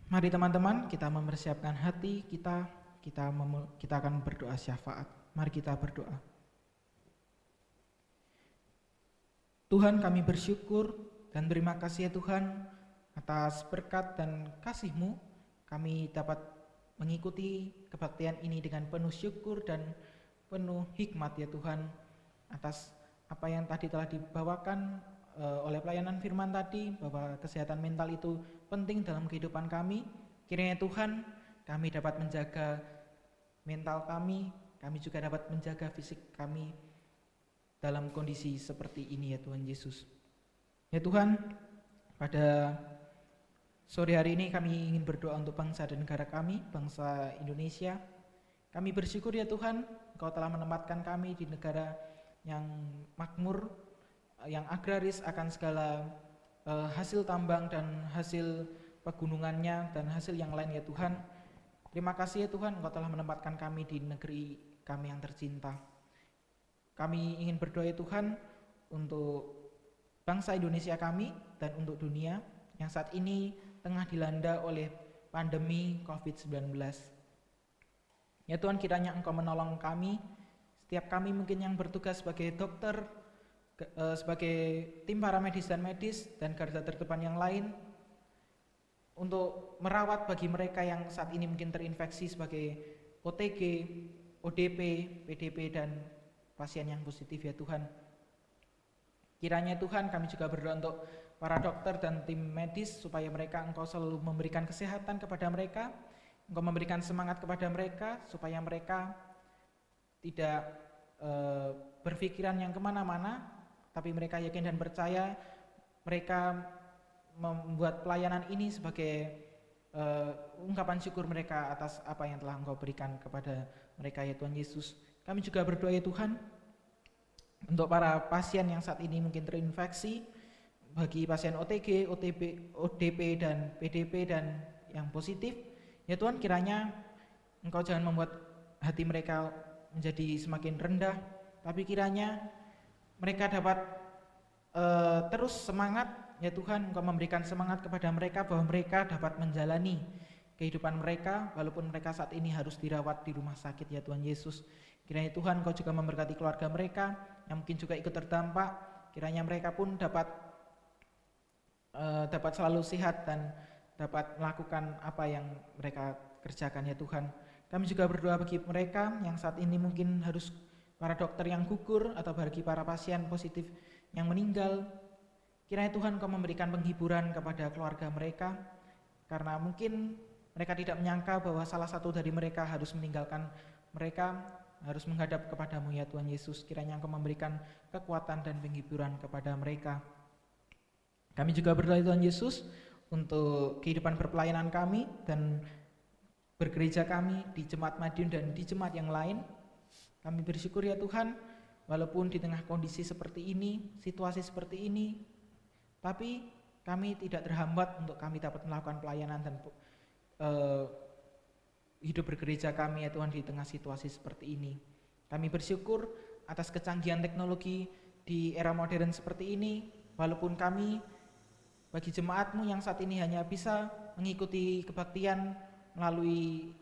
Speaker 1: Mari teman-teman, kita mempersiapkan hati kita. Kita akan berdoa syafaat. Mari kita berdoa. Tuhan, kami bersyukur dan terima kasih ya Tuhan, atas berkat dan kasih-Mu kami dapat mengikuti kebaktian ini dengan penuh syukur dan penuh hikmat ya Tuhan, atas apa yang tadi telah dibawakan oleh pelayanan firman tadi, bahwa kesehatan mental itu penting dalam kehidupan kami. Kiranya Tuhan, kami dapat menjaga mental kami juga dapat menjaga fisik kami dalam kondisi seperti ini ya Tuhan Yesus. Ya Tuhan, pada sore hari ini kami ingin berdoa untuk bangsa dan negara kami, bangsa Indonesia. Kami bersyukur ya Tuhan, Engkau telah menempatkan kami di negara yang makmur, yang agraris akan segala hasil tambang dan hasil pegunungannya dan hasil yang lain ya Tuhan. Terima kasih ya Tuhan, Engkau telah menempatkan kami di negeri kami yang tercinta. Kami ingin berdoa ya Tuhan untuk bangsa Indonesia kami dan untuk dunia yang saat ini tengah dilanda oleh pandemi COVID-19. Ya Tuhan, kiranya Engkau menolong kami, setiap kami mungkin yang bertugas sebagai dokter, sebagai tim paramedis dan medis, dan garda terdepan yang lain, untuk merawat bagi mereka yang saat ini mungkin terinfeksi sebagai OTG, ODP, PDP, dan pasien yang positif ya Tuhan. Kiranya Tuhan, kami juga berdoa untuk para dokter dan tim medis, supaya mereka Engkau selalu memberikan kesehatan kepada mereka, Engkau memberikan semangat kepada mereka, supaya mereka tidak berpikiran yang kemana-mana, tapi mereka yakin dan percaya mereka membuat pelayanan ini sebagai ungkapan syukur mereka atas apa yang telah Engkau berikan kepada mereka ya Tuhan Yesus. Kami juga berdoa ya Tuhan untuk para pasien yang saat ini mungkin terinfeksi, bagi pasien OTG, ODP, dan PDP dan yang positif, ya Tuhan, kiranya Engkau jangan membuat hati mereka menjadi semakin rendah, tapi kiranya mereka dapat terus semangat, ya Tuhan. Engkau memberikan semangat kepada mereka bahwa mereka dapat menjalani kehidupan mereka walaupun mereka saat ini harus dirawat di rumah sakit ya Tuhan Yesus. Kiranya Tuhan, Engkau juga memberkati keluarga mereka yang mungkin juga ikut terdampak. Kiranya mereka pun dapat selalu sehat dan dapat melakukan apa yang mereka kerjakan ya Tuhan. Kami juga berdoa bagi mereka yang saat ini mungkin harus, para dokter yang gugur, atau bagi para pasien positif yang meninggal. Kiranya Tuhan, Engkau memberikan penghiburan kepada keluarga mereka, karena mungkin mereka tidak menyangka bahwa salah satu dari mereka harus meninggalkan mereka, harus menghadap kepadamu ya Tuhan Yesus. Kiranya Engkau memberikan kekuatan dan penghiburan kepada mereka. Kami juga berdoa Tuhan Yesus untuk kehidupan berpelayanan kami dan bergereja kami di Jemaat Madiun dan di jemaat yang lain. Kami bersyukur ya Tuhan, walaupun di tengah kondisi seperti ini, situasi seperti ini, tapi kami tidak terhambat untuk kami dapat melakukan pelayanan dan hidup bergereja kami ya Tuhan di tengah situasi seperti ini. Kami bersyukur atas kecanggihan teknologi di era modern seperti ini, walaupun kami bagi jemaat-Mu yang saat ini hanya bisa mengikuti kebaktian melalui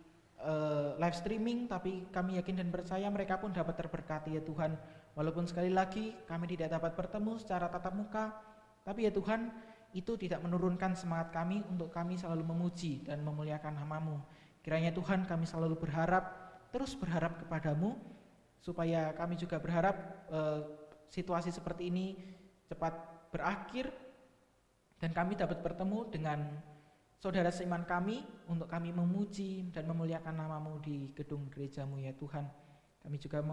Speaker 1: live streaming, tapi kami yakin dan percaya mereka pun dapat terberkati ya Tuhan. Walaupun sekali lagi kami tidak dapat bertemu secara tatap muka, tapi ya Tuhan, itu tidak menurunkan semangat kami untuk kami selalu memuji dan memuliakan nama-Mu. Kiranya Tuhan, kami selalu terus berharap kepadamu, supaya kami juga berharap situasi seperti ini cepat berakhir dan kami dapat bertemu dengan saudara seiman kami untuk kami memuji dan memuliakan nama-Mu di gedung gereja-Mu ya Tuhan. Kami juga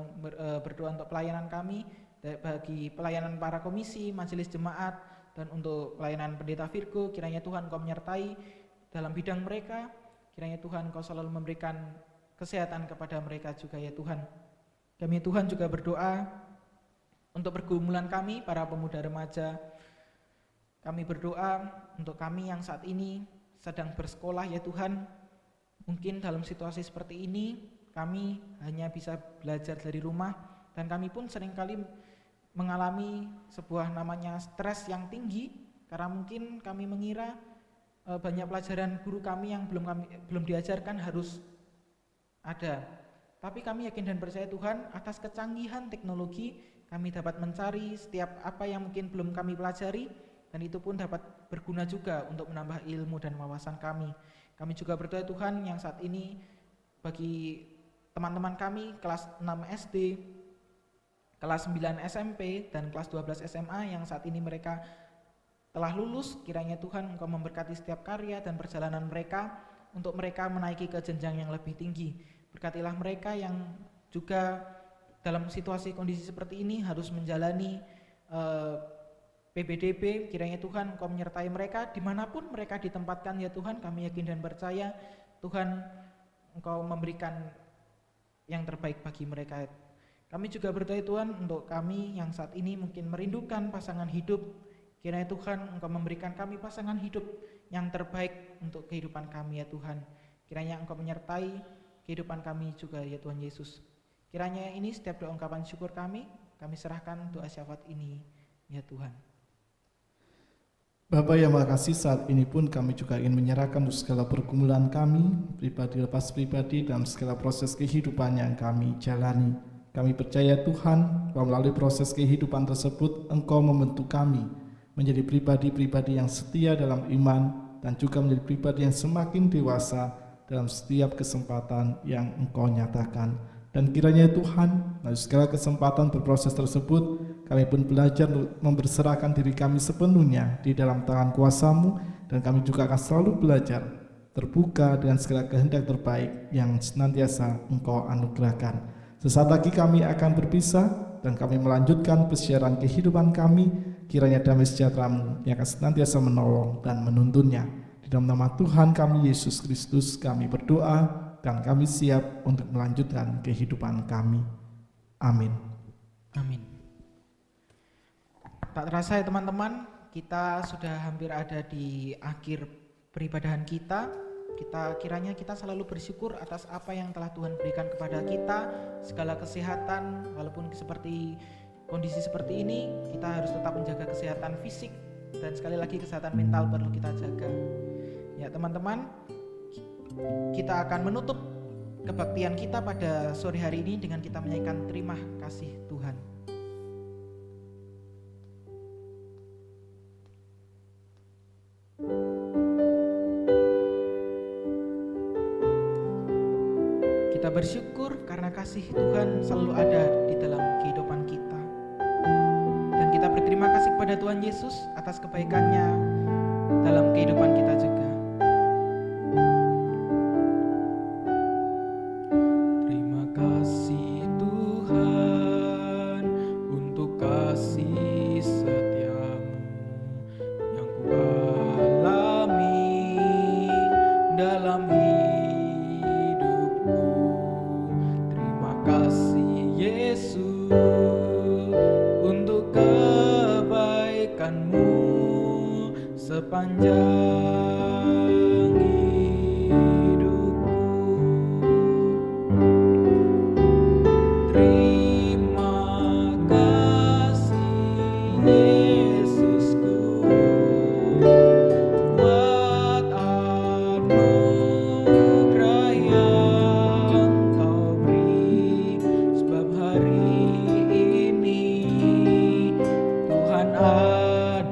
Speaker 1: berdoa untuk pelayanan kami, bagi pelayanan para komisi, majelis jemaat, dan untuk pelayanan pendeta Virgo. Kiranya Tuhan Engkau menyertai dalam bidang mereka. Kiranya Tuhan Engkau selalu memberikan kesehatan kepada mereka juga ya Tuhan. Kami Tuhan juga berdoa untuk pergumulan kami, para pemuda remaja. Kami berdoa untuk kami yang saat ini sedang bersekolah ya Tuhan. Mungkin dalam situasi seperti ini kami hanya bisa belajar dari rumah, dan kami pun seringkali mengalami sebuah namanya stres yang tinggi karena mungkin kami mengira banyak pelajaran guru kami yang belum diajarkan harus ada. Tapi kami yakin dan percaya Tuhan, atas kecanggihan teknologi kami dapat mencari setiap apa yang mungkin belum kami pelajari, dan itu pun dapat berguna juga untuk menambah ilmu dan wawasan kami. Kami juga berdoa Tuhan yang saat ini bagi teman-teman kami kelas 6 SD, kelas 9 SMP, dan kelas 12 SMA yang saat ini mereka telah lulus. Kiranya Tuhan Engkau memberkati setiap karya dan perjalanan mereka untuk mereka menaiki ke jenjang yang lebih tinggi. Berkatilah mereka yang juga dalam situasi kondisi seperti ini harus menjalani PBDB. Kiranya Tuhan Engkau menyertai mereka dimanapun mereka ditempatkan ya Tuhan. Kami yakin dan percaya Tuhan Engkau memberikan yang terbaik bagi mereka. Kami juga berdoa Tuhan untuk kami yang saat ini mungkin merindukan pasangan hidup. Kiranya Tuhan Engkau memberikan kami pasangan hidup yang terbaik untuk kehidupan kami ya Tuhan. Kiranya Engkau menyertai kehidupan kami juga ya Tuhan Yesus. Kiranya ini setiap doa ungkapan syukur kami serahkan doa syafaat ini ya Tuhan.
Speaker 2: Bapak yang makasih, saat ini pun kami juga ingin menyerahkan untuk segala pergumulan kami, pribadi lepas pribadi, dalam segala proses kehidupan yang kami jalani. Kami percaya Tuhan bahwa melalui proses kehidupan tersebut Engkau membentuk kami menjadi pribadi-pribadi yang setia dalam iman, dan juga menjadi pribadi yang semakin dewasa dalam setiap kesempatan yang Engkau nyatakan. Dan kiranya Tuhan, melalui segala kesempatan berproses tersebut, kami pun belajar memberserahkan diri kami sepenuhnya di dalam tangan kuasa-Mu, dan kami juga akan selalu belajar terbuka dengan segala kehendak terbaik yang senantiasa Engkau anugerahkan. Sesaat lagi kami akan berpisah, dan kami melanjutkan persiaran kehidupan kami. Kiranya damai sejahtera-Mu yang akan senantiasa menolong dan menuntunnya. Di dalam nama Tuhan kami Yesus Kristus kami berdoa, dan kami siap untuk melanjutkan kehidupan kami. Amin.
Speaker 1: Amin. Tak terasa ya teman-teman, kita sudah hampir ada di akhir peribadahan kita. Kiranya kita selalu bersyukur atas apa yang telah Tuhan berikan kepada kita, segala kesehatan. Walaupun seperti kondisi seperti ini, kita harus tetap menjaga kesehatan fisik, dan sekali lagi kesehatan mental perlu kita jaga. Ya teman-teman, kita akan menutup kebaktian kita pada sore hari ini dengan kita menyanyikan terima kasih Tuhan. Kita bersyukur karena kasih Tuhan selalu ada di dalam kehidupan kita. Dan kita berterima kasih kepada Tuhan Yesus atas kebaikannya dalam kehidupan kita juga. Terima kasih Tuhan untuk kasih setiamu yang kualami dalam hidupku. Terima kasih Yesus untuk kebaikan-Mu sepanjang hidupku. Terima kasih Yesusku buat anugerah yang Kau beri, sebab hari ini Tuhan adakan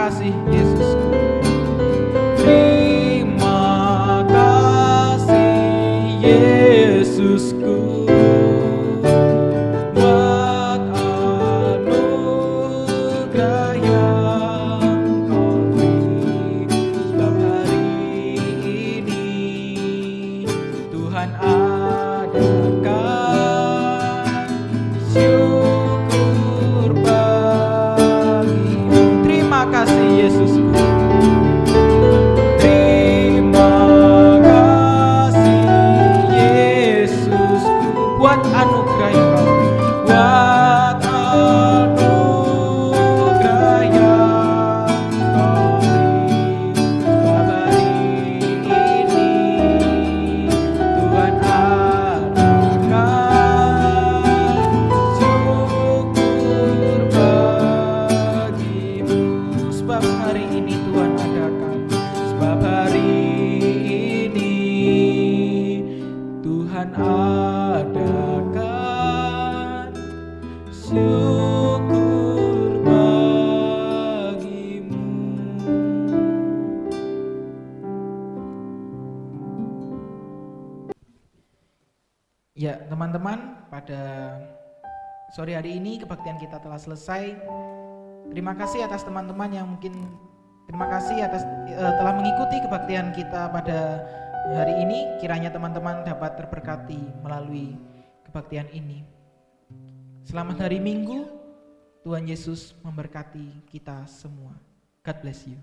Speaker 1: kasih Yesusku. Terima kasih Yesusku buat anugerah yang Kau beri. Sebab hari ini Tuhan adakan syukur bagimu. Terima kasih Yesusku. Terima kasih Yesusku buat anugerah yang Kau beri. Buat anugerah yang Kau beri. Sebab hari ini Tuhan adakan syukur bagimu. Sebab hari ini Tuhan adakan. Sebab hari ini Tuhan adakan syukur bagimu. Ya, teman-teman, pada sore hari ini kebaktian kita telah selesai. Terima kasih atas teman-teman yang terima kasih atas telah mengikuti kebaktian kita pada hari ini. Kiranya teman-teman dapat terberkati melalui kebaktian ini. Selamat hari Minggu. Tuhan Yesus memberkati kita semua. God bless you.